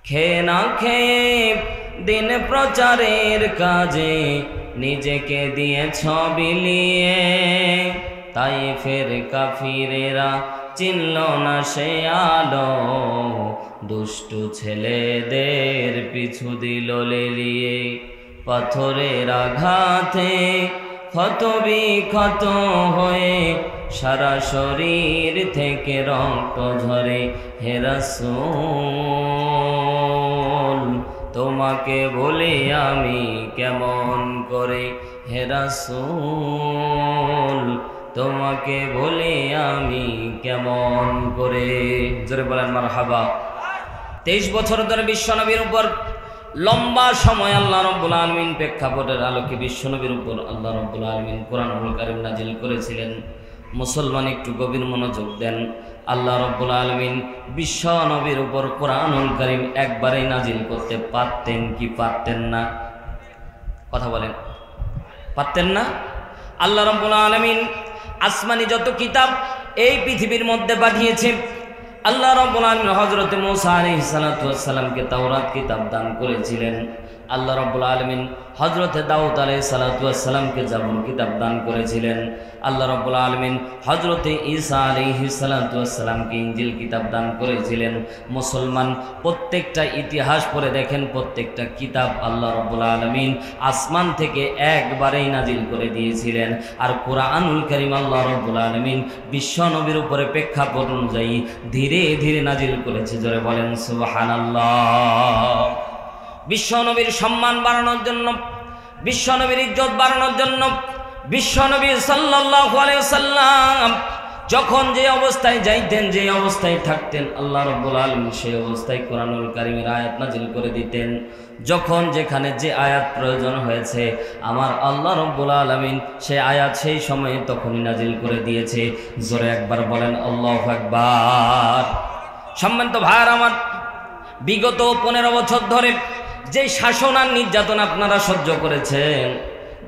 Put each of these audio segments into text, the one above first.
খেয়ে না খেয়ে দিন প্রচারের কাজে নিজেকে দিয়েছ বিলিয়ে, তাই ফের কাফিরেরা চিনল না সে আলো, দুষ্টু ছেলেদের পিছু দিল লেলিয়ে। পাথরের আঘাতে ক্ষত বিক্ষত হয়ে সারা শরীর থেকে রক্ত ঝরে। হে রাসূল তোমাকে বলি আমি কেমন করে, হে রাসূল তোমাকে বলি আমি কেমন করে। জোরে বলেন মারহাবা। 23 বছর ধরে বিশ্বনবীর উপর লম্বা সময় আল্লাহ রাব্বুল আলামিন প্রেক্ষাপটের আলোকে বিশ্বনবীর উপর আল্লাহ রাব্বুল আলামিন কোরআনুল কারীম নাজিল করেছিলেন। মুসলমান একটু গভীর মনোযোগ দেন। আল্লাহ রাব্বুল আলামিন বিশ্বনবীর উপর কোরআনুল কারীম একবারেই নাজিল করতে পারতেন কি পারতেন না? কথা বলেন, পারতেন না? আল্লাহ রাব্বুল আলামিন আসমানি যত কিতাব এই পৃথিবীর মধ্যে পাঠিয়েছেন, আল্লাহ রাব্বুল আলামিন হযরত মূসা আলাইহিস সালাতু ওয়াস সালামকে তাওরাত কিতাব দান করেছিলেন। আল্লাহ রাব্বুল আলামিন হযরত দাউদ আলাইহিস সালাতু ওয়াস সালামকে জাবুর কিতাব দান করেছিলেন। আল্লাহ রাব্বুল আলামিন হযরত ঈসা আলাইহিস সালাতু ওয়াস সালামকে ইনজিল কিতাব দান করেছিলেন। মুসলমান প্রত্যেকটা ইতিহাস পড়ে দেখেন, প্রত্যেকটা কিতাব আল্লাহ রাব্বুল আলামিন আসমান থেকে একবারেই নাজিল করে দিয়েছিলেন। আর কোরআনুল কারীম আল্লাহ রাব্বুল আলামিন বিশ্ব নবীর উপরে প্রেক্ষাপট অনুযায়ী ধীরে ধীরে নাজিল করেছে। জোরে বলেন সুবহানাল্লাহ। বিশ্বনবীর সম্মান বাড়ানোর জন্য, বিশ্বনবীর ইজ্জত বাড়ানোর জন্য বিশ্বনবী সাল্লাল্লাহু আলাইহি ওয়াসাল্লাম যখন যে অবস্থায় যাইতেন, যে অবস্থায় থাকতেন, আল্লাহ রাব্বুল আলামিন সেই অবস্থায় কোরআনুল কারীমের আয়াত নাজিল করে দিতেন। যখন যেখানে যে আয়াত প্রয়োজন হয়েছে আমার আল্লাহ রাব্বুল আলামিন সেই আয়াত সেই সময়ে তখনই নাজিল করে দিয়েছে। জোরে একবার বলেন আল্লাহু আকবার। সম্মানিত ভাইরা আমার, বিগত 15 বছর ধরে যে শাসন আর নির্যাতন আপনারা সহ্য করেছেন,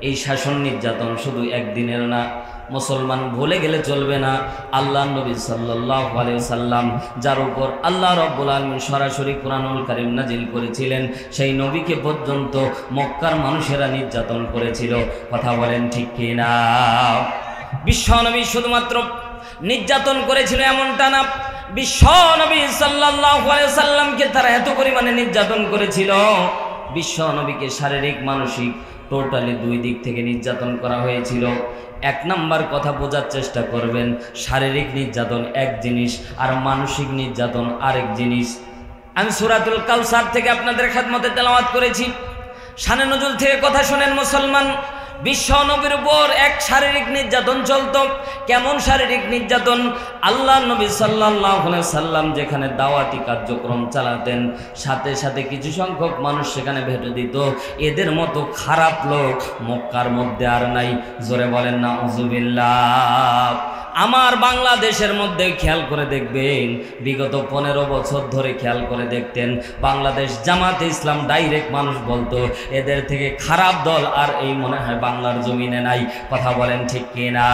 এই শাসন নির্যাতন শুধু একদিনের না। মুসলমান ভুলে গেলে চলবে না, আল্লাহ নবী সাল্লাল্লাহু আলাইহি ওয়াসাল্লাম যার উপর আল্লাহ রাব্বুল আলামিন সরাসরি কোরআনুল কারীম নাজিল করেছিলেন, সেই নবীকে পর্যন্ত মক্কার মানুষেরা নির্যাতন করেছিল। কথা বলেন ঠিক কি না? বিশ্ব নবী শুধুমাত্র নির্যাতন করেছিল এমনটা না, বিশ্ব নবী সাল্লাল্লাহু আলাইহি ওয়াসাল্লামকে তারা এত পরিমাণে নির্যাতন করেছিল, বিশ্ব নবীকে শারীরিক মানসিক টোটালি 2 দিক থেকে নির্যাতন করা হয়েছিল। 1 নাম্বার কথা বোঝার চেষ্টা করবেন, শারীরিক নির্যাতন এক জিনিস আর মানসিক নির্যাতন আরেক জিনিস। আমি সূরাতুল কাউসার থেকে আপনাদের খেদমতে তেলাওয়াত করেছি। শানে নজুল থেকে কথা শুনেন মুসলমান। বিশ্ব নবীর উপর এক শারীরিক নির্যাতন চলত। কেমন শারীরিক নির্যাতন? আল্লাহ নবী সাল্লাল্লাহু আলাইহি সাল্লাম যেখানে দাওয়াতি কার্যক্রম চালাতেন, সাথে সাথে কিছু সংখ্যক মানুষ সেখানে ভেটে দিত। এদের মতো খারাপ লোক মক্কার মধ্যে আর নাই। জোরে বলেন নাউজুবিল্লাহ। আমার বাংলাদেশের মধ্যে খেয়াল করে দেখবেন, বিগত 15 বছর ধরে খেয়াল করে দেখতেন, বাংলাদেশ জামাতে ইসলাম ডাইরেক্ট মানুষ বলতো এদের থেকে খারাপ দল আর এই মনে হয় বাংলার জমিনে নাই। কথা বলেন ঠিক কিনা?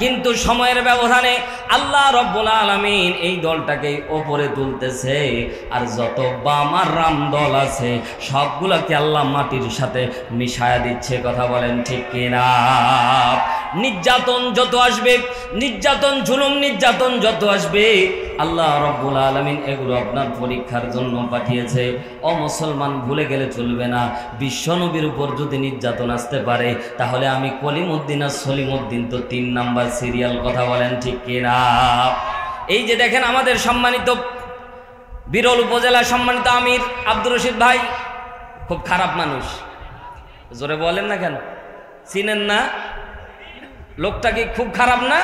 কিন্তু সময়ের ব্যবধানে আল্লাহ রাব্বুল আলামিন এই দলটাকে ওপরে তুলতেছে, আর যত বাম আর রাম দল আছে সবগুলোকে আল্লাহ মাটির সাথে মিশায়া দিচ্ছে। কথা বলেন ঠিক কিনা? নির্যাতন যত আসবে, নির্যাতন জুলুম নির্যাতন যত আসবে, আল্লাহ রাব্বুল আলামিন এগুলো আপনার পরীক্ষার জন্য পাঠিয়েছে। ও মুসলমান ভুলে গেলে চলবে না, বিশ্ব নবীর উপর যদি নির্যাতন আসতে পারে তাহলে আমি কলিমউদ্দিন আর সলিমউদ্দিন তো 3 নাম্বার সিরিয়াল। কথা বলেন ঠিক কিনা? এই যে দেখেন আমাদের সম্মানিত বিরল উপজেলা সম্মানিত আমির আব্দুর রশিদ ভাই খুব খারাপ মানুষ। জোরে বলেন না কেন? চিনেন না? লোকটা কি খুব খারাপ না?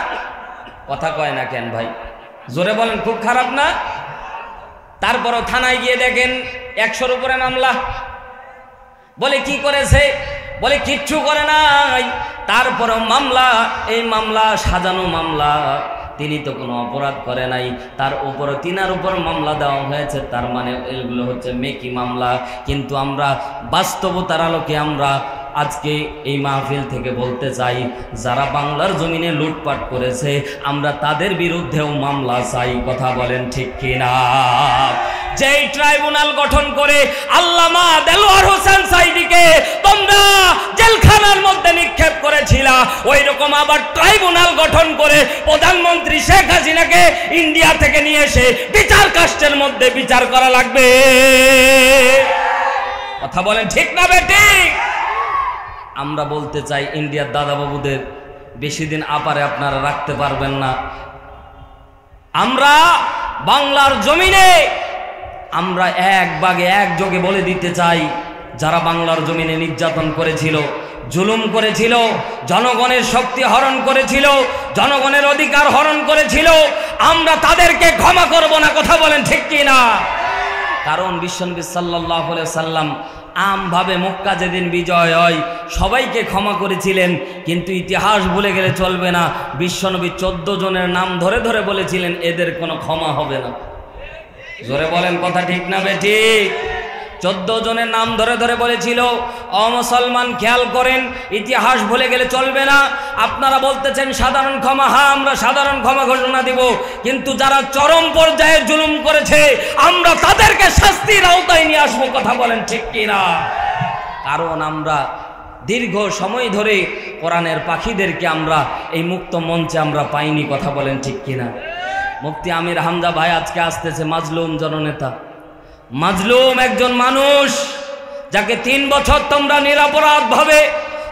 কথা কয় না কেন ভাই? জোরে বলেন খুব খারাপ না? তারপরও থানায় গিয়ে দেখেন 100-র উপরে মামলা। বলে কি করেছে? বলে কিচ্ছু করে নাই। তারপরও মামলা, এই মামলা সাজানো মামলা, তিনি তো কোনো অপরাধ করে নাই, তার উপরে তিনার উপর মামলা দেওয়া হয়েছে। তার মানে এগুলো হচ্ছে মেকি মামলা। কিন্তু আমরা বাস্তবতার আলোকে আমরা আজকে এই মাহফিল থেকে বলতে চাই, যারা বাংলার জমিনে লুটপাট করেছে আমরা তাদের বিরুদ্ধেও মামলা চাই। কথা বলেন ঠিক কিনা? যেই ট্রাইব্যুনাল গঠন করে আল্লামা দেলোয়ার হোসেন সাঈদীকে তোমরা জেলখানার মধ্যে নিক্ষেপ করেছিলা, ওই রকম আবার ট্রাইব্যুনাল গঠন করে প্রধানমন্ত্রী শেখ হাসিনাকে ইন্ডিয়া থেকে নিয়ে এসে বিচার কাস্টের মধ্যে বিচার করা লাগবে। কথা বলেন ঠিক না বেঠিক? আমরা বলতে চাই ইন্ডিয়ার দাদাবাবুদের বেশি দিন আপারে আপনারা রাখতে পারবেন না। আমরা বাংলার জমিনে আমরা এক বাগে একযোগে বলে দিতে চাই, যারা বাংলার জমিনে নির্যাতন করেছিল, জুলুম করেছিল, জনগণের শক্তি হরণ করেছিল, জনগণের অধিকার হরণ করেছিল, আমরা তাদেরকে ক্ষমা করব না। কথা বলেন ঠিক কি না? কারণ বিশ্বনবী সাল্লাল্লাহু আলাইহি সাল্লাম আমভাবে মক্কা যেদিন বিজয় হয় সবাইকে ক্ষমা করেছিলেন, কিন্তু ইতিহাস ভুলে গেলে চলবে না। বিশ্বনবী 14 জনের নাম ধরে ধরে বলেছিলেন এদের কোনো ক্ষমা হবে না। জোরে বলেন কথা ঠিক না বেঠিক? 14 জনের নাম ধরে ধরে বলেছিল। ও মুসলমান খেয়াল করেন, ইতিহাস ভুলে গেলে চলবে না। আপনারা বলতেছেন সাধারণ ক্ষমা, হ্যাঁ আমরা সাধারণ ক্ষমা ঘোষণা দিব, কিন্তু যারা চরম পর্যায়ে জুলুম করেছে আমরা তাদেরকে শাস্তির আওতায় নিয়ে আসবো। কথা বলেন ঠিক কিনা? কারণ আমরা দীর্ঘ সময় ধরে কোরআনের পাখিদেরকে আমরা এই মুক্ত মঞ্চে আমরা পাইনি। কথা বলেন ঠিক কিনা? মুফতি আমির হামজা ভাই আজকে আসতেছে, মাজলুম জননেতা, মাজলুম একজন মানুষ যাকে 3 বছর তোমরা নিরপরাধ ভাবে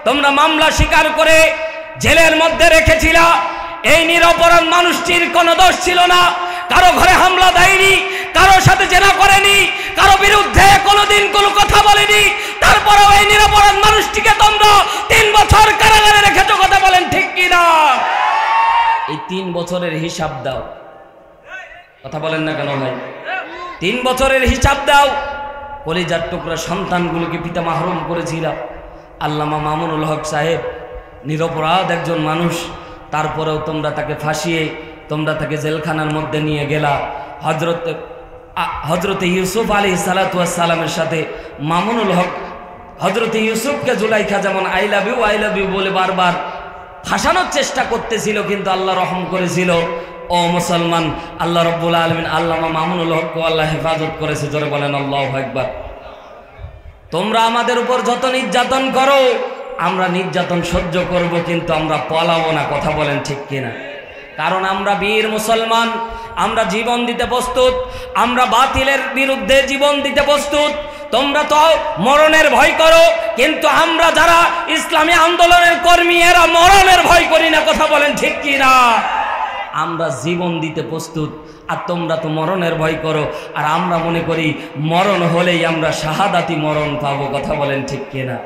তোমরা মামলা স্বীকার করে জেলের মধ্যে রেখেছিলা। এই নিরপরাধ মানুষটির কোনো দোষ ছিল না, কারো ঘরে হামলা দেয়নি, কারো সাথে জেনা করেনি, কারো বিরুদ্ধে কোনোদিন কোনো কথা বলেনি, তারপরেও এই নিরপরাধ মানুষটিকে তোমরা 3 বছর কারাগারে রেখেছো। কথা বলেন ঠিক কিনা? এই 3 বছরের হিসাব দাও। কথা বলেন না কেন ভাই? 3 বছরের হিসাব দাও। কলিজার টুকরা সন্তানগুলোকে পিতা মাহরুম করেছিল। আল্লামা মামুনুল হক সাহেব নিরপরাধ একজন মানুষ, তারপরেও তোমরা তাকে ফাঁসিয়ে তোমরা তাকে জেলখানার মধ্যে নিয়ে গেলা। হজরতে ইউসুফ আলাইহিস সালাতু ওয়াস সালামের সাথে মামুনুল হক হজরতে ইউসুফকে জুলাইখা যেমন আই লাভ ইউ বলে বারবার ফাঁসানোর চেষ্টা করতেছিল, কিন্তু আল্লাহ রহম করেছিল। ও মুসলমান, আল্লাহ রব্বুল আলামিন আল্লামা মামুনুল হককে আল্লাহ হেফাজত করেছে। জোরে বলেন আল্লাহু আকবার। তোমরা আমাদের উপর যত নির্যাতন করো আমরা নির্যাতন সহ্য করব, কিন্তু আমরা পলাবো না। কথা বলেন ঠিক কিনা? কারণ আমরা বীর মুসলমান, আমরা জীবন দিতে প্রস্তুত, আমরা বাতিলের বিরুদ্ধে জীবন দিতে প্রস্তুত। তোমরা তো মরণের ভয় করো, কিন্তু আমরা যারা ইসলামী আন্দোলনের কর্মী এরা মরণের ভয় করি না। কথা বলেন ঠিক কিনা? আমরা জীবন দিতে প্রস্তুত, আর তোমরা তো মরণের ভয় করো, আর আমরা মনে করি মরণ হলেই আমরা শাহাদাতি মরণ পাবো। কথা বলেন ঠিক কিনা?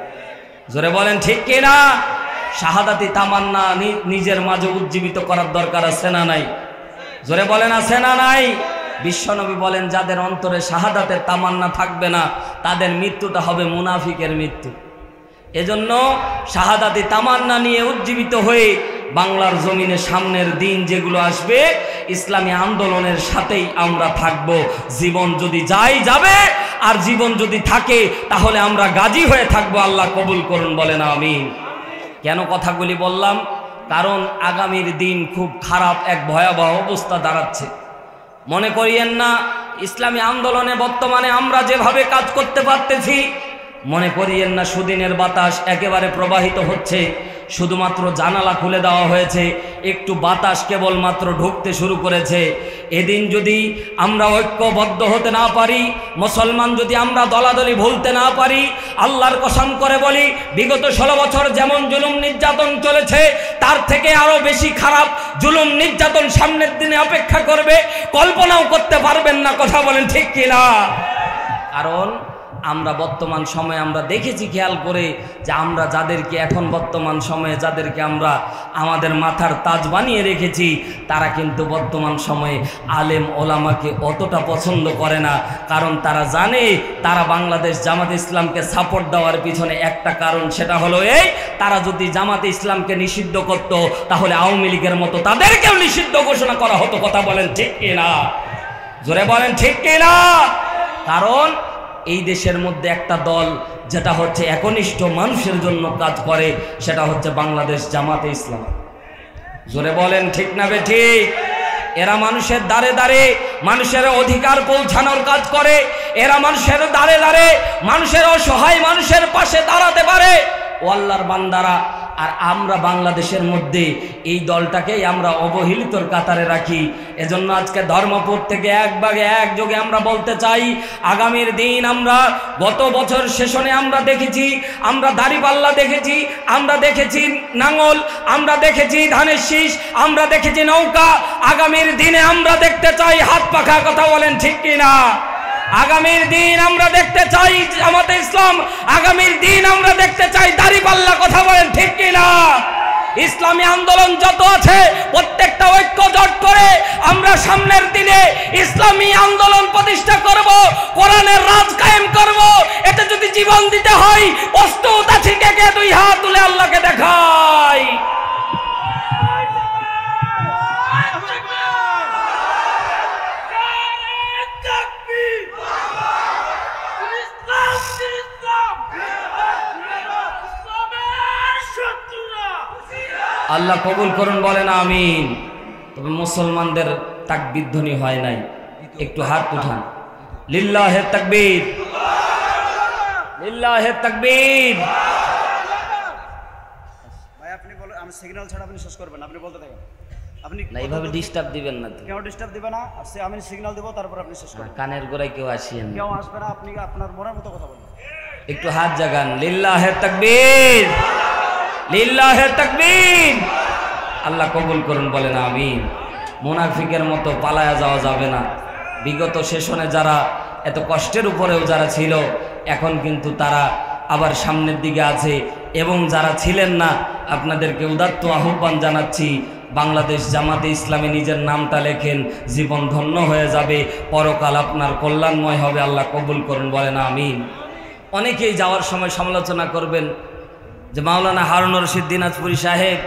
জোরে বলেন ঠিক কিনা? শাহাদাতি তামান্না নিজের মাঝে উজ্জীবিত করার দরকার আছে না নাই? জোরে বলেন আছে না নাই? বিশ্বনবী বলেন যাদের অন্তরে শাহাদাতের তামান্না থাকবে না তাদের মৃত্যুটা হবে মুনাফিকের মৃত্যু। এজন্য শাহাদাতি তামান্না নিয়ে উজ্জীবিত হয়ে বাংলার জমিনে সামনের দিন যেগুলো আসবে ইসলামী আন্দোলনের সাথেই আমরা থাকব। জীবন যদি যাই যাবে, আর জীবন যদি থাকে তাহলে আমরা গাজী হয়ে থাকবো। আল্লাহ কবুল করুন, বলেন আমিন। কেন কথাগুলি বললাম? কারণ আগামীর দিন খুব খারাপ, এক ভয়াবহ অবস্থা দাঁড়াচ্ছে। মনে করিয়েন না ইসলামী আন্দোলনে বর্তমানে আমরা যেভাবে কাজ করতে পারতেছি, মনে করিয়েন না সুদিনের বাতাস একেবারে প্রবাহিত হচ্ছে। শুধুমাত্র জানালা খুলে দেওয়া হয়েছে, একটু বাতাস কেবলমাত্র ঢুকতে শুরু করেছে। এদিন যদি আমরা ঐক্যবদ্ধ হতে না পারি, মুসলমান যদি আমরা দলাদলি ভুলতে না পারি, আল্লাহর কসম করে বলি বিগত 16 বছর যেমন জুলুম নির্যাতন চলেছে তার থেকে আরো বেশি খারাপ জুলুম নির্যাতন সামনের দিনে অপেক্ষা করবে, কল্পনাও করতে পারবেন না। কথা বলেন ঠিক কিনা? কারণ আমরা বর্তমান সময়ে আমরা দেখেছি, খেয়াল করে, যে আমরা যাদেরকে এখন বর্তমান সময়ে যাদেরকে আমরা আমাদের মাথার তাজ বানিয়ে রেখেছি তারা কিন্তু বর্তমান সময়ে আলেম ওলামাকে অতটা পছন্দ করে না। কারণ তারা জানে তারা বাংলাদেশ জামাতে ইসলামকে সাপোর্ট দেওয়ার পিছনে একটা কারণ, সেটা হলো এই, তারা যদি জামাতে ইসলামকে নিষিদ্ধ করত তাহলে আওয়ামী লীগের মতো তাদেরকেও নিষিদ্ধ ঘোষণা করা হতো। কথা বলেন ঠিক কিনা? জোরে বলেন ঠিক কিনা? কারণ এই দেশের মধ্যে একটা দল যেটা হচ্ছে একনিষ্ঠ মানুষের জন্য কাজ করে, সেটা হচ্ছে বাংলাদেশ জামাতে ইসলাম। জোরে বলেন ঠিক না বেঠিক? এরা মানুষের দ্বারে দ্বারে মানুষের অধিকার পৌঁছানোর কাজ করে, এরা মানুষের দ্বারে দ্বারে মানুষের অসহায় মানুষের পাশে দাঁড়াতে পারে। ও আল্লাহর বান্দারা, আর আমরা বাংলাদেশের মধ্যে এই দলটাকেই আমরা অবহেলিতর কাতারে রাখি। এজন্য আজকে ধর্মপুর থেকে এক ভাগে একযোগে আমরা বলতে চাই, আগামীর দিন আমরা গত বছর সেশনে আমরা দেখেছি, আমরা দাড়িপাল্লা দেখেছি, আমরা দেখেছি নাঙল, আমরা দেখেছি ধানের শীষ, আমরা দেখেছি নৌকা। আগামীর দিনে আমরা দেখতে চাই হাত পাখা। কথা বলেন ঠিক কিনা? আগামীর দিন আমরা দেখতে চাই জামাতে ইসলাম, আগামীর দিন আমরা দেখতে চাই দাড়িপাল্লা। কথা বলেন ঠিক কিনা? ইসলামী আন্দোলন যত আছে প্রত্যেকটা ঐক্য জোট করে আমরা সামনের দিনে ইসলামী আন্দোলন প্রতিষ্ঠা করব, কোরআনের রাজ কায়েম করব। এতে যদি জীবন দিতে হয় প্রস্তুত আছি। কে দুই হাত তুলে আল্লাহকে দেখাই। আল্লাহ কবুল করুন, বলেন আমিন। তবে মুসলমানদের তাকবীর ধ্বনি হয় নাই, একটু হাত উঠান। লিল্লাহে তাকবীর, লিল্লাহে তাকবীর। ভাই আপনি বলেন, আমি সিগন্যাল ছাড়া আপনি শেষ করবেন, আপনি বলতে থাকেন। আপনি না এইভাবে ডিস্টার্ব দিবেন না তো। কেউ ডিস্টার্ব দিবে না, আমি সিগন্যাল দেব, তারপর আপনি শেষ করবেন। কানের গোড়ায় কেউ আসিয়েন না, কেউ আসবে না, আপনি আপনার মনের মতো কথা বলবেন। একটু হাত জাগান। লিল্লাহে তাকবীর, লিল্লাহে তাকবীর। আল্লাহ কবুল করুন, বলেন আমিন। মুনাফিকের মতো পালায়া যাওয়া যাবে না। বিগত সেশনে যারা এত কষ্টের উপরেও যারা ছিল, এখন কিন্তু তারা আবার সামনের দিকে আছে। এবং যারা ছিলেন না, আপনাদেরকে উদাত্ত আহ্বান জানাচ্ছি, বাংলাদেশ জামাতে ইসলামে নিজের নামটা লেখেন, জীবন ধন্য হয়ে যাবে, পরকাল আপনার কল্যাণময় হবে। আল্লাহ কবুল করুন, বলেন আমিন। অনেকেই যাওয়ার সময় সমালোচনা করবেন যে মাওলানা হারুন রশিদ দিনাজপুরি সাহেব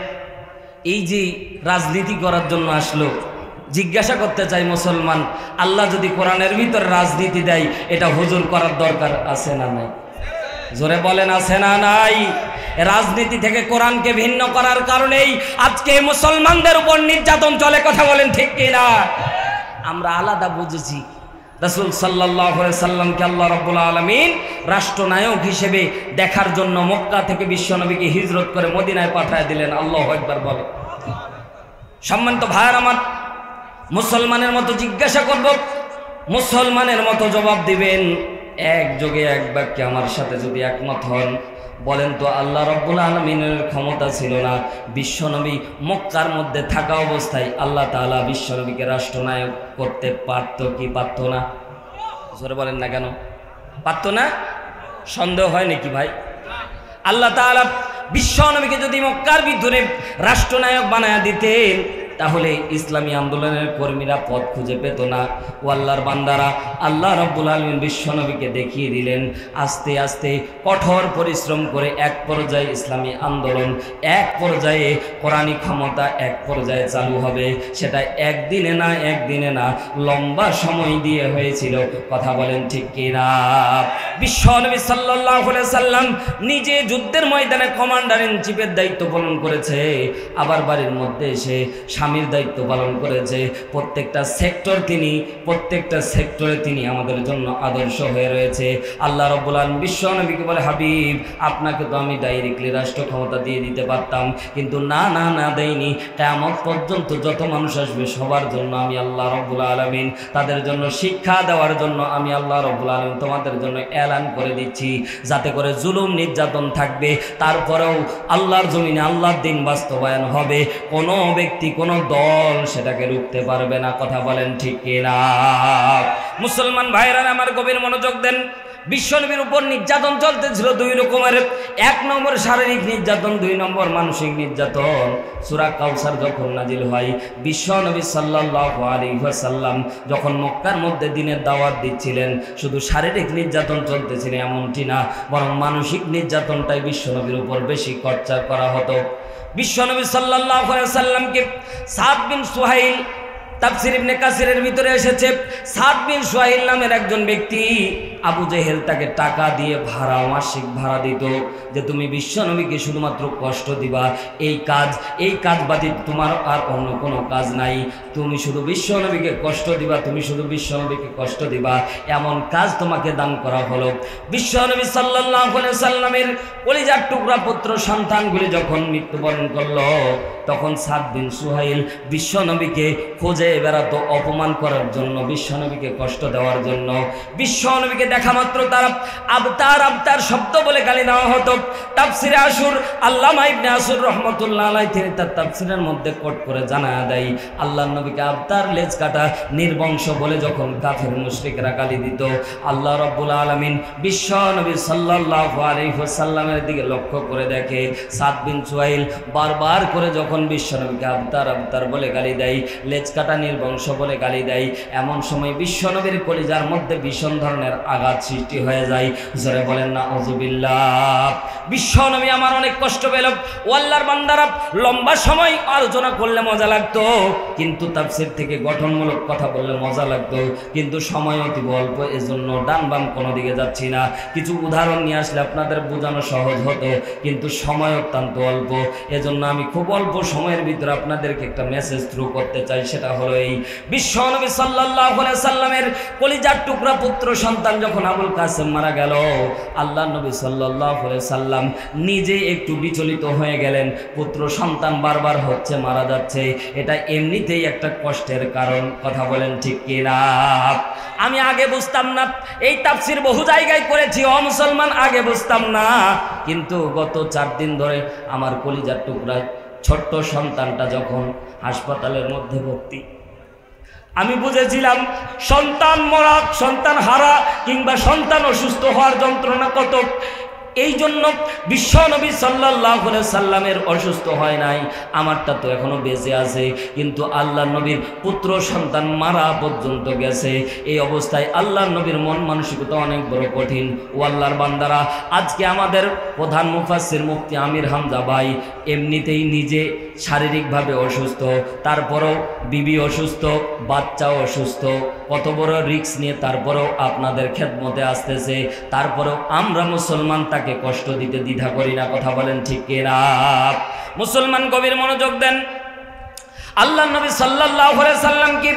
এই যে রাজনীতি করার জন্য আসলো। জিজ্ঞাসা করতে চাই মুসলমান, আল্লাহ যদি কোরআনের ভিতরে রাজনীতি দেয়, এটা হুজুর করার দরকার আছে না নাই? জোরে বলেন আছে না নাই? রাজনীতি থেকে কোরআনকে ভিন্ন করার কারণেই আজকে মুসলমানদের উপর নির্যাতন চলে। কথা বলেন ঠিক কিনা? আমরা আলাদা বুঝেছি। রাসূল সাল্লাল্লাহু আলাইহি সাল্লামকে আল্লাহ রাব্বুল আলামিন রাষ্ট্রনায়ক হিসেবে দেখার জন্য মক্কা থেকে বিশ্বনবীকে হিজরত করে মদিনায় পাঠিয়ে দিলেন। আল্লাহু আকবার বলে। সম্মানিত ভাইয়ের আমার, মুসলমানের মতো জিজ্ঞাসা করব, মুসলমানের মতো জবাব দিবেন। একযোগে এক বাক্যে আমার সাথে যদি একমত হন, বলেন তো আল্লাহ রাব্বুল আলামিনের ক্ষমতা ছিল না বিশ্বনবী মক্কার মধ্যে থাকা অবস্থায় আল্লাহ তাআলা বিশ্বনবীকে রাষ্ট্রনায়ক করতে পারত কি পারত না? জোরে বলেন না কেন? পারত না? সন্দেহ হয় নাকি ভাই? আল্লাহ তাআলা বিশ্বনবীকে যদি মক্কার ভিতরে রাষ্ট্রনায়ক বানায়া দিতেন, তাহলে ইসলামী আন্দোলনের কর্মীরা পথ খুঁজে পেত না। ও আল্লাহর বান্দারা, আল্লাহ রাব্বুল আলামিন বিশ্বনবীকে দেখিয়ে দিলেন। আস্তে আস্তে কঠোর পরিশ্রম করে এক পর্যায়ে ইসলামী আন্দোলন, এক পর্যায়ে কোরআনী ক্ষমতা এক পর্যায়ে চালু হবে। সেটা একদিনে না, একদিনে না, লম্বা সময় দিয়ে হয়েছিল। কথা বলেন ঠিক কিনা? বিশ্বনবী সাল্লাল্লাহু আলাইহি সাল্লাম নিজে যুদ্ধের ময়দানে কমান্ডার ইন চিফের দায়িত্ব পালন করেছে, আবার বাড়ির মধ্যে এসে স্বামীর দায়িত্ব পালন করেছে। প্রত্যেকটা সেক্টরে তিনি আমাদের জন্য আদর্শ হয়ে রয়েছে। আল্লাহ রাব্বুল আলামিন বিশ্বনবীকে বলে, হাবিব আপনাকে তো আমি ডাইরেক্টলি রাষ্ট্র ক্ষমতা দিয়ে দিতে পারতাম, কিন্তু না না না দেইনি। কিয়ামত পর্যন্ত যত মানুষ আসবে সবার জন্য আমি আল্লাহ রাব্বুল আলামিন, তাদের জন্য শিক্ষা দেওয়ার জন্য আমি আল্লাহ রাব্বুল আলামিন তোমাদের জন্য এলান করে দিচ্ছি, যাতে করে জুলুম নির্যাতন থাকবে, তারপরেও আল্লাহর জমিনে আল্লাহর দিন বাস্তবায়ন হবে। কোনো ব্যক্তি, কোনো দল সেটাকে রুখতে পারবে না। কথা বলেন ঠিক কিনা? মুসলমান ভাইরা আমার গভীর মনোযোগ দেন। বিশ্বনবীর উপর নির্যাতন চলতেছিল দুই রকমের। এক নম্বর শারীরিক নির্যাতন, দুই নম্বর মানসিক নির্যাতন। সূরা কাউসার যখন নাজিল হয়, বিশ্বনবী সাল্লাল্লাহু আলাইহি ওয়াসাল্লাম যখন মক্কার মধ্যে দ্বীনের দাওয়াত দিচ্ছিলেন, শুধু শারীরিক নির্যাতন চলতেছিল এমনটি না, বরং মানসিক নির্যাতনটাই বিশ্বনবীর উপর বেশি খরচা করা হতো। বিশ্বনবী সাল্লাল্লাহু আলাইহি ওয়াসাল্লামকে সাদ বিন সুহাইল, তাফসীর ইবনে কাসিরের ভিতরে এসেছে, সাদ বিন সুহাইল নামের একজন ব্যক্তি আবু জেহেল তাকে টাকা দিয়ে ভাড়া, মাসিক ভাড়া দিত যে তুমি বিশ্বনবীকে শুধুমাত্র কষ্ট দিবা, এই কাজ বাদে তোমার আর অন্য কোনো কাজ নাই, তুমি শুধু বিশ্বনবীকে কষ্ট দিবা, তুমি শুধু বিশ্বনবীকে কষ্ট দিবা, এমন কাজ তোমাকে দান করা হলো। বিশ্বনবী সাল্লাল্লাহু আলাইহি সাল্লামের কলিজার টুকরা পুত্র সন্তানগুলি যখন মৃত্যুবরণ করলো, তখন সাদ বিন সুহাইল বিশ্বনবীকে খোঁজে বেড়াতো অপমান করার জন্য, বিশ্বনবীকে কষ্ট দেওয়ার জন্য। বিশ্বনবীকে দেখা মাত্র তারা আবতার শব্দ বলে গালি দেওয়া হতো। তাফসিরে আশুর আল্লামা ইবনে আসুর রাহমাতুল্লাহ আলাইহি তিনি তার তাফসিরের মধ্যে কোট করে জানায়া দেয়, আল্লাহর নবীকে আবতার, লেজ কাটা, নির্বংশ বলে যখন কাফের মুশরিকরা গালি দিত, আল্লাহ রাব্বুল আলামিন বিশ্বনবী সাল্লাল্লাহু আলাইহি ওয়াসাল্লামের দিকে লক্ষ্য করে দেখে সাদ বিন সুহাইল বারবার করে যখন বিশ্বনবীকে আবতার বলে গালি দেয়, লেজ কাটা, নির্বংশ বলে গালি দেয়, এমন সময় বিশ্বনবীর কলিজার মধ্যে ভীষণ ধরনের আঘাত সৃষ্টি হয়ে যায়। জোরে বলেন না আউযুবিল্লাহ। বিশ্বনবী আমার অনেক কষ্ট পেল। ও আল্লাহর বান্দারা, লম্বা সময় আলোচনা করলে মজা লাগতো, কিন্তু তাফসীর থেকে গঠনমূলক কথা বললে মজা লাগতো, কিন্তু সময় অতি অল্প, এজন্য ডান বাম কোনো দিকে যাচ্ছি না। কিছু উদাহরণ নিয়ে আসলে আপনাদের বোঝানো সহজ হতো, কিন্তু সময় অত্যন্ত অল্প, এজন্য আমি খুব অল্প সময়ের ভিতরে আপনাদেরকে একটা মেসেজ থ্রু করতে চাই। সেটা হলো এই, বিশ্বনবী সাল্লাল্লাহু আলাইহি সাল্লামের কলিজার টুকরা পুত্র সন্তান যখন আবুল কাসেম মারা গেল, আল্লাহর নবী সাল্লাল্লাহু আলাইহি সাল্লাম নিজে একটু বিচলিত হয়ে গেলেন। পুত্র সন্তান বারবার হচ্ছে, মারা যাচ্ছে, এটা এমনিতেই একটা কষ্টের কারণ। কথা বলেন ঠিক কিনা? আমি আগে বুঝতাম না, এই তাফসীর বহু জায়গায় করেছি, ও মুসলমান, আগে বুঝতাম না, কিন্তু গত 4 দিন ধরে আমার কলিজার টুকরা ছোট্ট সন্তানটা যখন হাসপাতালের মধ্যে ভর্তি, আমি বুঝেছিলাম সন্তান মরা, সন্তান হারা কিংবা সন্তান অসুস্থ হওয়ার যন্ত্রণা কত। এই জন্য বিশ্বনবী সাল্লাল্লাহু আলাইহি সাল্লামের অসুস্থ হয় নাই, আমারটা তো এখনো বেঁচে আছে, কিন্তু আল্লাহর নবীর পুত্র সন্তান মারা পর্যন্ত গেছে। এই অবস্থায় আল্লাহর নবীর মন মানসিকতা অনেক বড় কঠিন। ও আল্লাহর বান্দারা, আজকে আমাদের প্রধান মুফাসসির মুফতি আমির হামজা ভাই এমনিতেই নিজে শারীরিকভাবে অসুস্থ, তারপরেও বিবি অসুস্থ, বাচ্চাও অসুস্থ, কত বড় রিস্ক নিয়ে তারপরেও আপনাদের খেদমতে আসতেছে, তারপরেও আমরা মুসলমান তাকে কষ্ট দিতে দ্বিধা করি না। কথা বলেন ঠিক কিনা? মুসলমান গভীর মনোযোগ দেন। আল্লাহর নবী সাল্লাল্লাহু আলাইহি সাল্লামকে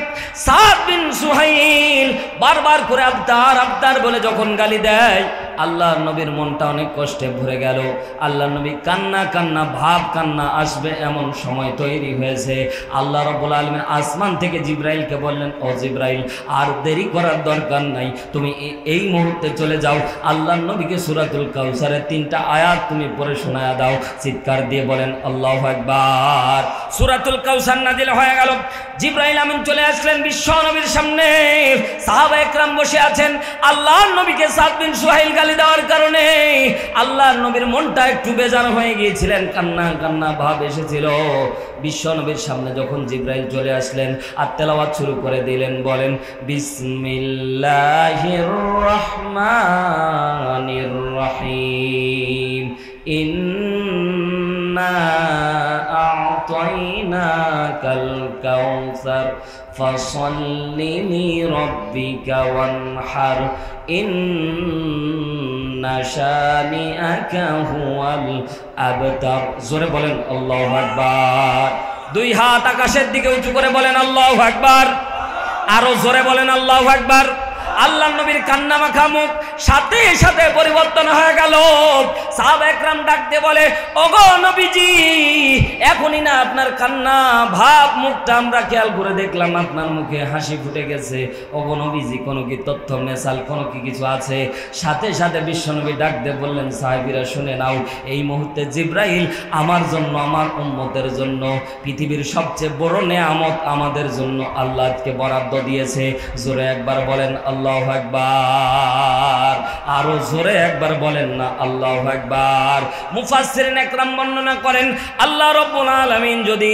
সাদ বিন সুহাইল বারবার করে আবতার বলে যখন গালি দেয়, আল্লাহর নবীর মনটা অনেক কষ্টে ভরে গেল। আল্লাহর নবী কান্না ভাব, কান্না আসবে এমন সময় তৈরি হয়েছে। আল্লাহ রাব্বুল আলামিন আসমান থেকে জিবরাইলকে বললেন, ও জিবরাইল, আর দেরি করার দরকার নাই, তুমি এই মুহূর্তে চলে যাও, আল্লাহর নবীকে সূরাতুল কাউসারের 3টা আয়াত তুমি পড়ে শোনায়া দাও। চিৎকার দিয়ে বলেন আল্লাহু আকবার। সূরাতুল কাউসার নাজিল হয়ে গেল। জিবরাইল আমিন চলে আসলেন বিশ্ব নবীর সামনে, সাহাবা একরাম বসে আছেন। আল্লাহর নবীকে সাদ বিন সুহাইল গালি দেওয়ার কারণে আল্লাহর নবীর মনটা একটু বেজার হয়ে গিয়েছিলেন, কান্না ভাব এসেছিল। বিশ্ব নবীর সামনে যখন জিবরাইল চলে আসলেন আর তেলাওয়াত শুরু করে দিলেন, বলেন বিসমিল্লাহির রহমানির রহিম, ইন্না আ'তাইনাকাল কাউসার ফাসাল্লি লিরাব্বিকা ওয়ানহার, ইন্না শানিআকা হুয়াল আবতার। জোরে বলেন আল্লাহু আকবার। 2 হাত আকাশের দিকে উঁচু করে বলেন আল্লাহু আকবার। আরো জোরে বলেন আল্লাহু আকবার। আল্লাহর নবীর কান্না মাখা মুখ সাথে সাথে পরিবর্তন হয়ে গেল। সাহাবা একরাম ডাক দিয়ে বলে, ওগো নবীজি, এখনই না আপনার কান্না ভাব মুখটা আমরা খেয়াল করে দেখলাম, আপনার মুখে হাসি ফুটে গেছে। ওগো নবীজি, কোনো কি তথ্য মেসাল, কোনো কি কিছু আছে? সাথে সাথে বিশ্বনবী ডাক দিয়ে বললেন, সাহাবীরা শুনে নাও, এই মুহূর্তে জিবরাইল আমার জন্য, আমার উম্মতের জন্য পৃথিবীর সবচেয়ে বড় নেয়ামত আমাদের জন্য আল্লাহকে বরাদ্দ দিয়েছে। জোরে একবার বলেন আল্লাহু আকবার। আরো জোরে একবার বলেন না আল্লাহু আকবার। মুফাসসিরিন একরাম বর্ণনা করেন আল্লাহ রাব্বুল আলামিন যদি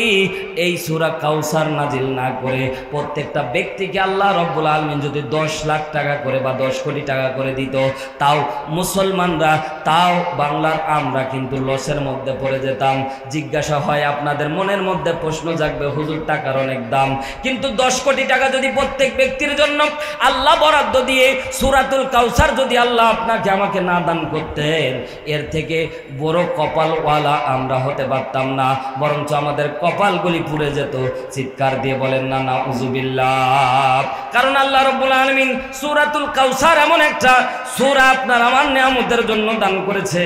এই সূরা কাউসার নাজিল না করে প্রত্যেকটা ব্যক্তিকে আল্লাহ রাব্বুল আলামিন যদি 10 লাখ টাকা করে বা 10 কোটি টাকা করে দিত, তাও মুসলমানরা, তাও বাংলার আমরা কিন্তু লসের মধ্যে পড়ে যেতাম। জিজ্ঞাসা হয়, আপনাদের মনের মধ্যে প্রশ্ন জাগবে, হুজুর টাকার অনেক দাম, কিন্তু 10 কোটি টাকা যদি প্রত্যেক ব্যক্তির জন্য আল্লাহ বরাদ্দ দিয়ে সূরাতুল কাউসার যদি আল্লাহ আপনাকে আমাকে না দান করতেন, এর থেকে বড় কপালওয়ালা আমরা হতে পারতাম না, বরঞ্চ আমাদের কপালগুলি পুড়ে যেত। চিৎকার দিয়ে বলেন না নাউজুবিল্লাহ। কারণ আল্লাহ রাব্বুল আলামিন সূরাতুল কাউসার এমন একটা সূরা আপনার আমার নিয়ামতের জন্য দান করেছে,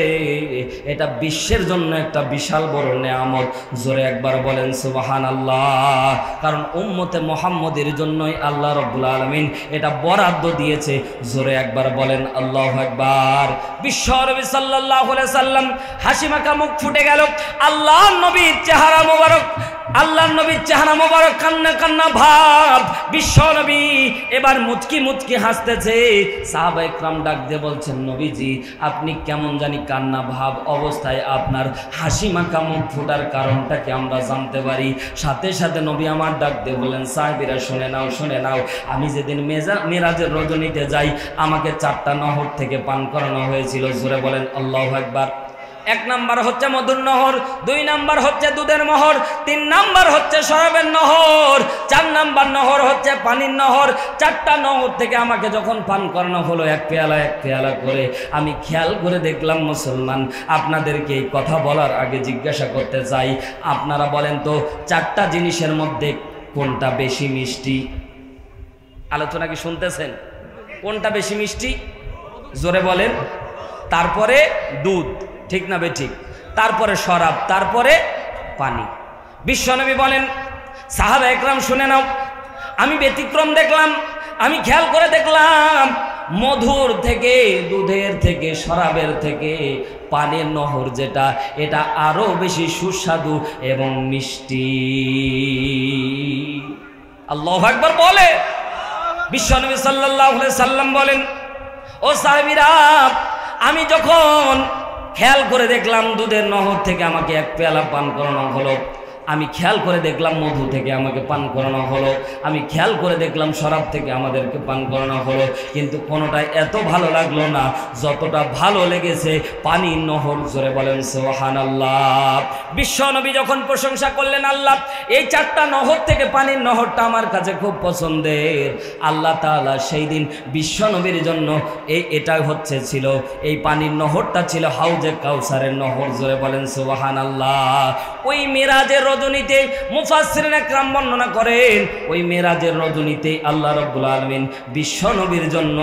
এটা বিশ্বের জন্য একটা বিশাল বড় নিয়ামত। জোরে একবার বলেন সুবহানাল্লাহ। কারণ উম্মতে মুহাম্মদের জন্যই আল্লাহ রাব্বুল আলামিন এটা বরাদ্দ দিয়েছে। জোরে একবার বলেন আল্লাহু আকবার। বিশ্ব নবী সাল্লাল্লাহু আলাইহি সাল্লাম হাসি মাখা মুখ ফুটে গেল। আল্লাহর নবীর চেহারা মোবারক, আল্লাহর নবীর চেহারা মোবারক কান্না কান্না ভাব। বিশ্ব নবী এবার মুচকি মুচকি হাসতেছে। সাহাবায়ে কেরাম ডাক দিয়ে বলছেন, নবীজি আপনি কেমন জানি কান্না ভাব অবস্থায় আপনার হাসি মাখা মুখ ফুটার কারণটা কি আমরা জানতে পারি? সাথে সাথে নবী আমার ডাক দিয়ে বললেন, সাহাবীরা শুনে নাও, শুনে নাও, আমি যেদিন মেরাজের রজনীতে যাই আমাকে 4টা নহর থেকে পান করানো হয়েছিল। জোরে বলেন আল্লাহু আকবার। 1 নাম্বার হচ্ছে মধুর নহর, 2 নাম্বার হচ্ছে দুধের নহর, 3 নাম্বার হচ্ছে শরাবের নহর, 4 নাম্বার নহর হচ্ছে পানির নহর। 4টা নহর থেকে আমাকে যখন পান করানো হলো এক পেয়ালা করে, আমি খেয়াল করে দেখলাম মুসলমান, আপনাদেরকে এই কথা বলার আগে জিজ্ঞাসা করতে চাই, আপনারা বলেন তো 4টা জিনিসের মধ্যে কোনটা বেশি মিষ্টি? আলোচনা কি শুনতেছেন? কোনটা বেশি মিষ্টি? জোরে বলেন। তারপরে দুধ, ঠিক না বেঠিক? তারপরে শরাব, তারপরে পানি। বিশ্বনবী বলেন, সাহাবা একরাম শুনে নাও, আমি ব্যতিক্রম দেখলাম, আমি খেয়াল করে দেখলাম মধুর থেকে, দুধের থেকে, শরাবের থেকে পানির নহর যেটা, এটা আরো বেশি সুস্বাদু এবং মিষ্টি। আল্লাহু আকবার বলে। বিশ্বনবী সাল্লাল্লাহু আলাইহি সাল্লাম বলেন, ও সাহাবীরা, আমি যখন খেয়াল করে দেখলাম দুধের নহর থেকে আমাকে 1 পেয়ালা পান করানো হলো, আমি খেয়াল করে দেখলাম মধু থেকে আমাকে পান করানো হলো, আমি খেয়াল করে দেখলাম শরাব থেকে আমাদেরকে পান করানো হলো, কিন্তু কোনোটাই এত ভালো লাগলো না যতটা ভালো লেগেছে পানির নহর। জোরে বলেন সুবহানাল্লাহ। বিশ্ব নবী যখন প্রশংসা করলেন, আল্লাহ এই 4টা নহর থেকে পানির নহরটা আমার কাছে খুব পছন্দের, আল্লাহ তাআলা সেই দিন বিশ্ব নবীর জন্য এটা ছিল এই পানির নহরটা ছিল হাউজে কাউসারের নহর। জোরে বলেন সুবহানাল্লাহ। ওই মেরাজের রজনীতে মুফাসসিরিন একরাম বর্ণনা করেন, ওই মেরাজের রজনীতে আল্লাহ রাব্বুল আলামিন বিশ্ব নবীর জন্য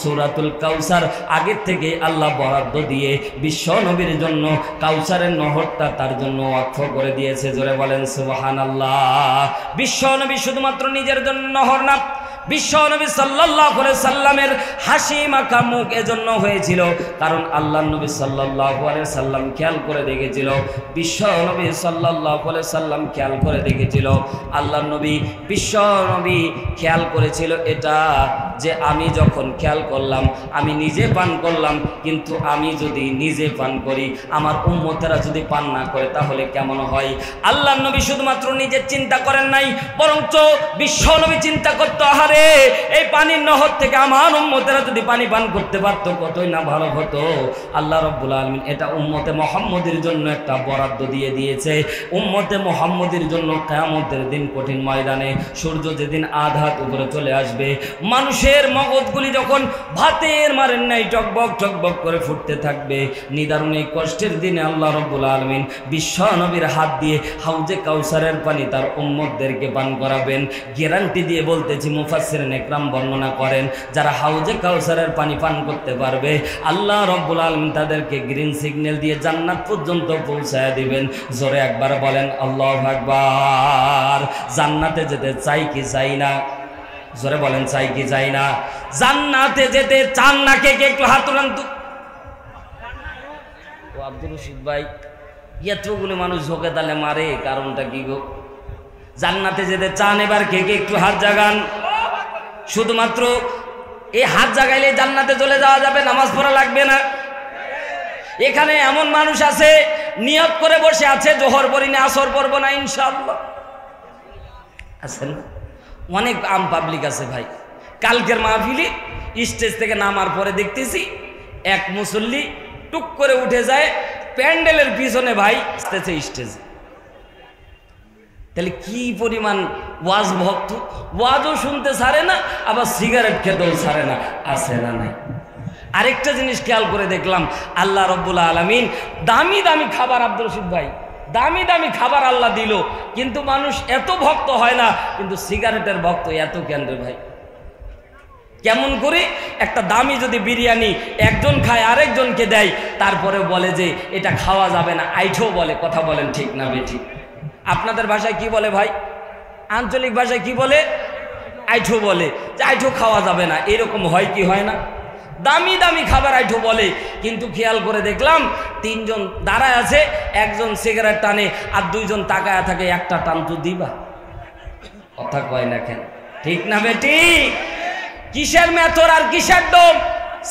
সূরাতুল কাউসার আগের থেকে আল্লাহ বরাদ্দ দিয়ে বিশ্ব নবীর জন্য কাউসারের নহরটা তার জন্য ওয়াকফ করে দিয়েছে। জোরে বলেন সুবহানাল্লাহ। বিশ্ব নবী শুধুমাত্র নিজের জন্য নহর না, বিশ্ব নবী সাল্লাল্লাহু আলাইহি সাল্লামের হাসি মাখা মুখ এজন্য হয়েছিল কারণ আল্লাহ নবী সাল্লাল্লাহু আলাইহি সাল্লাম খেয়াল করে দেখেছিল, বিশ্ব নবী সাল্লাল্লাহু আলাইহি সাল্লাম খেয়াল করে দেখেছিল, আল্লাহ নবী বিশ্ব নবী খেয়াল করেছিল এটা যে আমি যখন খেয়াল করলাম, আমি নিজে পান করলাম, কিন্তু আমি যদি নিজে পান করি, আমার উম্মতেরা যদি পান না করে তাহলে কেমন হয়? আল্লাহ নবী শুধুমাত্র নিজের চিন্তা করেন নাই, বরঞ্চ বিশ্ব নবী চিন্তা করতে, আহারে এই পানির নহর থেকে আমার উম্মতেরা যদি পানি পান করতে পারতো কতই না ভালো হতো। আল্লাহ রাব্বুল আলামিন এটা উম্মতে মুহাম্মদের জন্য একটা বরাদ্দ দিয়ে দিয়েছে। উম্মতে মুহাম্মদের জন্য কিয়ামতের দিন কঠিন ময়দানে সূর্য যেদিন আধাত উপরে চলে আসবে, মানুষের মগজগুলি যখন ভাতের মারের নাই টকবক টকবক করে ফুটতে থাকবে, নিদারুণ এই কষ্টের দিনে আল্লাহ রাব্বুল আলামিন বিশ্ব নবীর হাত দিয়ে হাউজে কাউসারের পানি তার উম্মতদেরকে পান করাবেন। গ্যারান্টি দিয়ে বলতেছি, মুফাসসিরিন একরাম বর্ণনা করেন, যারা হাউজে কাউসারের পানি পান করতে পারবে আল্লাহ রাব্বুল আলামিন তাদেরকে গ্রিন সিগন্যাল দিয়ে জান্নাত পর্যন্ত পৌঁছায় দিবেন। জোরে একবার বলেন আল্লাহু আকবার। জান্নাতে যেতে চাই কি চাই না? জোরে বলেন চাই কি চাই না? জান্নাতে যেতে চান না? কে কে একটু হাত তোলেন তো। ও আব্দুর রশিদ ভাই, এতগুলো মানুষ ঝোঁকে তালে মারে, কারণটা কি গো? জান্নাতে যেতে চান এবার কে কে একটু হাত জাগান। শুধুমাত্র এই হাত জাগাইলে জান্নাতে চলে যাওয়া যাবে, নামাজ পড়া লাগবে না। এখানে এমন মানুষ আছে নিয়ত করে বসে আছে, জোহর পড়ি না, আসর পড়বো না ইনশাআল্লাহ, আছেন অনেক আম পাবলিক আছে ভাই। কালকের মাহফিলে স্টেজ থেকে নামার পরে দেখতেছি এক মুসল্লি টুক করে উঠে যায় প্যান্ডেলের পিছনে ভাই স্টেজে। তাহলে কি পরিমাণ ওয়াজ ভক্ত, ওয়াজও শুনতে ছাড়ে না, আবার সিগারেট খেতেও ছাড়ে না, আছে না নাই? আরেকটা জিনিস খেয়াল করে দেখলাম, আল্লাহ রব্বুল আলামিন দামি দামি খাবার, আব্দুল রশিদ ভাই দামি দামি খাবার আল্লাহ দিল, কিন্তু মানুষ এত ভক্ত হয় না, কিন্তু সিগারেটের ভক্ত এত কেন রে ভাই? কেমন করে একটা দামি যদি বিরিয়ানি একজন খায় আরেকজনকে দেয়, তারপরে বলে যে এটা খাওয়া যাবে না, আইঠো বলে। কথা বলেন ঠিক না বেঠিক? আপনাদের ভাষায় কি বলে ভাই? আঞ্চলিক ভাষায় কি বলে? আইঠো বলে, যে আইঠো খাওয়া যাবে না। এরকম হয় কি হয় না? দামি দামি খাবার আইঠো বলে, কিন্তু খেয়াল করে দেখলাম তিনজন দাঁড়ায় আছে, একজন সিগারেট টানে আর দুইজন তাকায় থাকে, একটা টান তো দিবা। কথা কয় না কেন? ঠিক না বেটি? কিসের মেথর আর কিসের দম?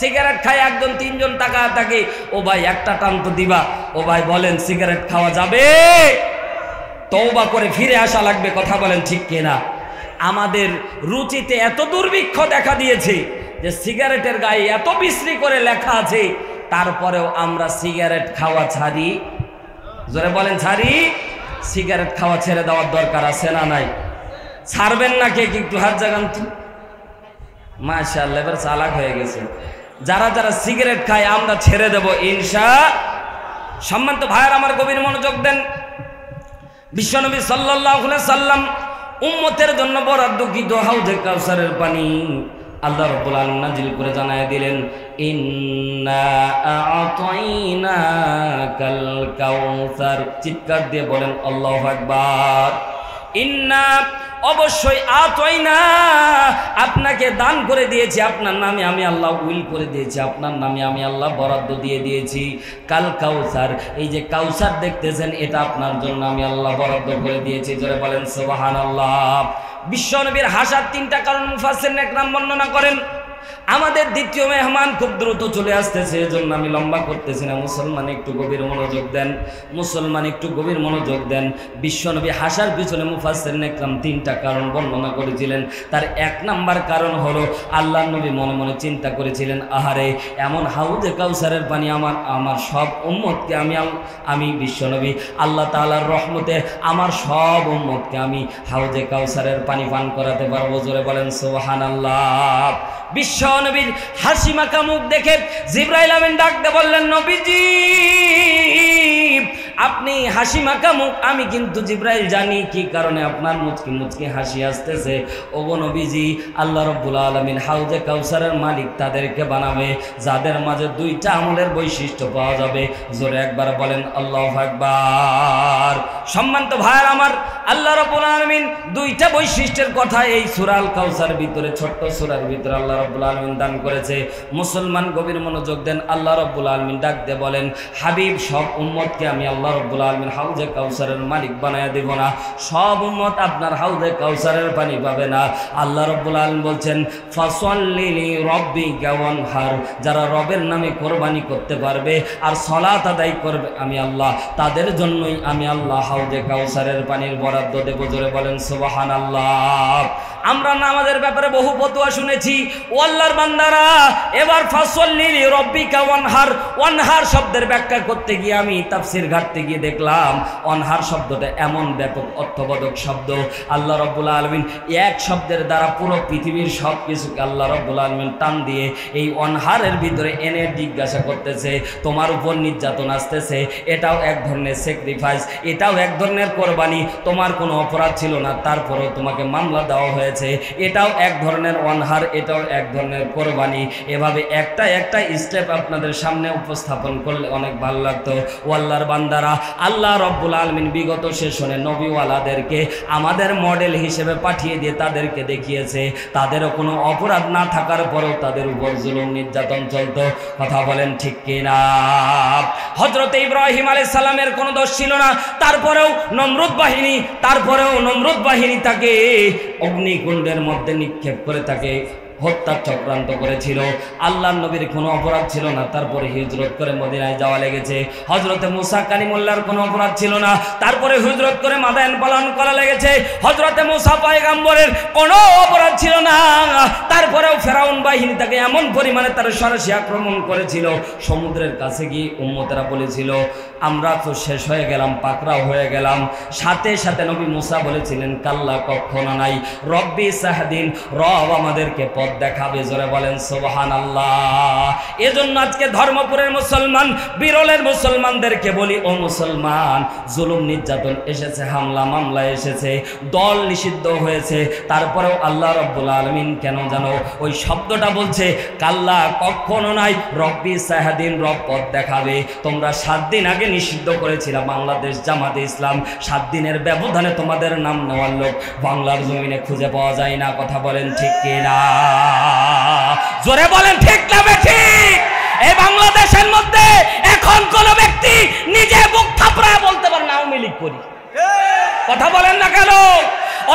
সিগারেট খায় একজন, তিনজন তাকায় থাকে, ও ভাই একটা টান তো দিবা। ও ভাই বলেন সিগারেট খাওয়া যাবে? তওবা করে ফিরে আসা লাগবে। কথা বলেন ঠিক কিনা? আমাদের রুচিতে এত দুর্ভিক্ষ দেখা দিয়েছে যে সিগারেটের গায়ে এত বিশ্রী করে লেখা আছে, তারপরেও আমরা সিগারেট খাওয়া ছাড়ি। জোরে বলেন ছাড়ি? সিগারেট খাওয়া ছেড়ে দেওয়ার দরকার আছে না নাই? ছাড়বেন না কে? একটু হাত জাগান তো। মাশাআল্লাহ, এবার চালাক হয়ে গেছে। যারা যারা সিগারেট খায় আমরা ছেড়ে দেব ইনশাআল্লাহ। সম্মানিত ভাইয়ের আমার, গভীর মনোযোগ দেন। বিশ্বনবী সাল্লাল্লাহু আলাইহি সাল্লাম উম্মতের জন্য বরাদ্দকৃত হাউজে কাউসারের পানি আল্লাহ রাব্বুল আলামিন নাজিল করে জানায় দিলেন, ইন্না আ'তাইনাকাল কাউসার। চিৎকার দিয়ে বলেন আল্লাহু আকবার। ইন্না, অবশ্যই, আ'তাইনা, আপনাকে দান করে দিয়েছি, আপনার নামে আমি আল্লাহ উইল করে দিয়েছি, আপনার নামে আমি আল্লাহ বরাদ্দ দিয়ে দিয়েছি কাল কাউসার। এই যে কাউসার দেখতেছেন, এটা আপনার জন্য আমি আল্লাহ বরাদ্দ করে দিয়েছি। জোরে বলেন সুবহানাল্লাহ। বিশ্বনবীর হাসার তিনটা কারণ মুফাসসিরিন একরাম বর্ণনা করেন। আমাদের দ্বিতীয় মেহমান খুব দ্রুত চলে আসতেছে, এজন্য আমি লম্বা করতেছি না। মুসলমান একটু গভীর মনোযোগ দেন, মুসলমান একটু গভীর মনোযোগ দেন। বিশ্বনবী হাসার পিছনে মুফাসসিরিন একরাম তিনটা কারণ বর্ণনা করেছিলেন। তার এক নাম্বার কারণ হলো, আল্লাহর নবী মনে মনে চিন্তা করেছিলেন, আহারে এমন হাউজে কাউসারের পানি আমার সব উম্মতকে আমি বিশ্বনবী আল্লাহ তাআলার রহমতে আমার সব উম্মতকে আমি হাউজে কাউসারের পানি পান করাতে পারবো। জোরে বলেন সুবহানাল্লাহ। বিশ্বনবীর হাসি মাখা মুখ দেখে জিবরাইল আমিন ডাকতে বললেন, নবীজি আপনি হাসি মাখা মুখ, আমি কিন্তু জিবরাইল জানি কি কারণে আপনার মুচকি মুচকি হাসি আসতেছে। ওগো নবীজি, আল্লাহ রাব্বুল আলামিন হাউজে কাউসারের মালিক তাদেরকে বানাবে যাদের মাঝে দুইটা আমলের বৈশিষ্ট্য পাওয়া যাবে। জোরে একবার বলেন আল্লাহু আকবার। সম্মানিত ভাইয়ের আমার, আল্লাহ রাব্বুল আলামিন দুইটা বৈশিষ্ট্যের কথা এই সূরা আল কাউসার ভিতরে, ছোট্ট সূরার ভিতরে আল্লাহ রাব্বুল আলামিন দান করেছে। মুসলমান গভীর মনোযোগ দেন। আল্লাহ রাব্বুল আলামিন ডাক দিয়ে বলেন, হাবিব সব উম্মতকে আমি আল্লাহ রাব্বুল আলামিন হাউজে কাউসারের মালিক বানায়া দেব না, সব উম্মত আপনার হাউজে কাউসারের পানি পাবে না। আল্লাহ রাব্বুল আলামিন বলছেন, ফাসাল্লি লিরাব্বিকা ওয়ানহার। যারা রবের নামে কোরবানি করতে পারবে আর সালাত আদায় করবে আমি আল্লাহ, তাদের জন্যই আমি আল্লাহ হাউজে কাউসারের পানির বরাদ্দ দেব। জোরে বলেন সুবহানাল্লাহ। আমরা নামাজের ব্যাপারে বহু ফতোয়া শুনেছি, ও আল্লাহর বান্দারা, এবার ফাসাল্লি লিরাব্বিকা ওয়ানহার, ওয়ানহার শব্দের ব্যাখ্যা করতে গিয়ে আমি তাফসীর ঘাটতে গিয়ে দেখলাম, অনহার শব্দটা এমন ব্যাপক অর্থবোধক শব্দ, আল্লাহ রাব্বুল আলামিন এক শব্দের দ্বারা পুরো পৃথিবীর সব কিছুকে আল্লাহ রাব্বুল আলামিন টান দিয়ে এই অনহারের ভিতরে এনে জিজ্ঞাসা করতেছে, তোমার উপর নির্যাতন আসতেছে, এটাও এক ধরনের স্যাক্রিফাইস, এটাও এক ধরনের কোরবানি, তোমার কোনো অপরাধ ছিল না তারপরেও তোমাকে মামলা দেওয়া হয়েছে, এটাও এক ধরনের অনহার, এটাও এক ধরনের কোরবানি। এভাবে একটা একটা স্টেপ আপনাদের সামনে উপস্থাপন করলে অনেক ভালো লাগতো। ও আল্লাহর বান্দারা, আল্লাহ রাব্বুল আলামিন বিগত সেশনে নবীওয়ালাদেরকে আমাদের মডেল হিসেবে পাঠিয়ে দিয়ে তাদেরকে দেখিয়েছে তাদেরও কোনো অপরাধ না থাকার পরেও তাদের উপর জুলুম নির্যাতন চলতো। কথা বলেন ঠিক কিনা? হযরত ইব্রাহিম আলাইহিস সালামের কোনো দোষ ছিল না, তারপরেও নমরুদ বাহিনী তাকে অগ্নিকুণ্ডের মধ্যে নিক্ষেপ করে তাকে হত্যার চক্রান্ত করেছিল। আল্লাহর নবীর কোনো অপরাধ ছিল না, তারপরে হিজরত করে মদিনায় যাওয়া লেগেছে। হযরতে মুসা কালিমুল্লাহর কোনো অপরাধ ছিল না, তারপরে হিজরত করে মাদায়েন পালন করা লেগেছে। হযরতে মুসা পয়গম্বরের কোনো অপরাধ ছিল না, তারপরেও ফেরাউন বাহিনী তাকে এমন পরিমাণে তার সরাসরি আক্রমণ করেছিল, সমুদ্রের কাছে গিয়ে উম্মতেরা বলেছিল আমরা তো শেষ হয়ে গেলাম, পাকড়াও হয়ে গেলাম। সাথে সাথে নবী মুসা বলেছিলেন কাল্লা, কখনো নাই, রব্বি সাহদিন, রব আমাদেরকে পথ দেখাবে। জোরে বলেন সুবহানাল্লাহ। এজন্য আজকে ধর্মপুরের মুসলমান, বিরলের মুসলমানদেরকে বলি, ও মুসলমান, জুলুম নির্যাতন এসেছে, হামলা মামলা এসেছে, দল নিষিদ্ধ হয়েছে, তারপরেও আল্লাহ রাব্বুল আলামিন কেন জানো ওই শব্দটা বলছে, কাল্লা, কখনো নাই, রব্বি সাহদিন, রব পথ দেখাবে। তোমরা 7 দিন আগে নিষিদ্ধ করেছিল বাংলাদেশ জামাতে ইসলাম, 7 দিনের ব্যবধানে তোমাদের নাম নেওয়ার লোক বাংলার জমিনে খুঁজে পাওয়া যায় না। কথা বলেন ঠিক কিনা? জোরে বলেন ঠিক না ঠিক? এই বাংলাদেশের মধ্যে এখন কোন ব্যক্তি নিজে বুক থাপড়ায় বলতে পারে না আওয়ামী লীগ করি। কথা বলেন না কেন?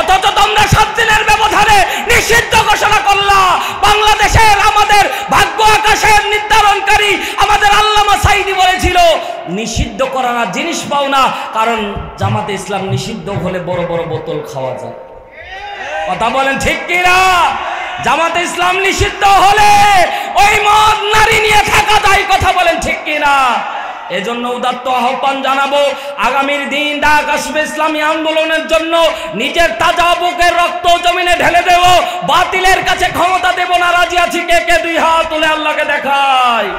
অথচ তোমরা 7 দিনের ব্যবধানে নিষিদ্ধ ঘোষণা করলা। বাংলাদেশের আমাদের ভাগ্য আকাশের নির্ধারণকারী আমাদের আল্লামা সাঈদী বলেছিল নিষিদ্ধ করা না, জিনিস পাও না, কারণ জামাতে ইসলাম নিষিদ্ধ হলে বড় বড় বোতল খাওয়া যায়। কথা বলেন ঠিক কিনা? জামাতে ইসলাম নিষিদ্ধ হলে ওই মদ নারী নিয়ে থাকা যায়। কথা বলেন ঠিক কিনা? এজন্য উদাত্ত আহ্বান জানাবো, আগামীর দিন ডাক আসবে ইসলামী আন্দোলনের জন্য, নিজের তাজা বুকের রক্ত জমিনে ঢেলে দেব, বাতিলের কাছে ক্ষমতা দেব না। রাজি আছি কে কে? 2 হাত তুলে আল্লাহকে দেখায়।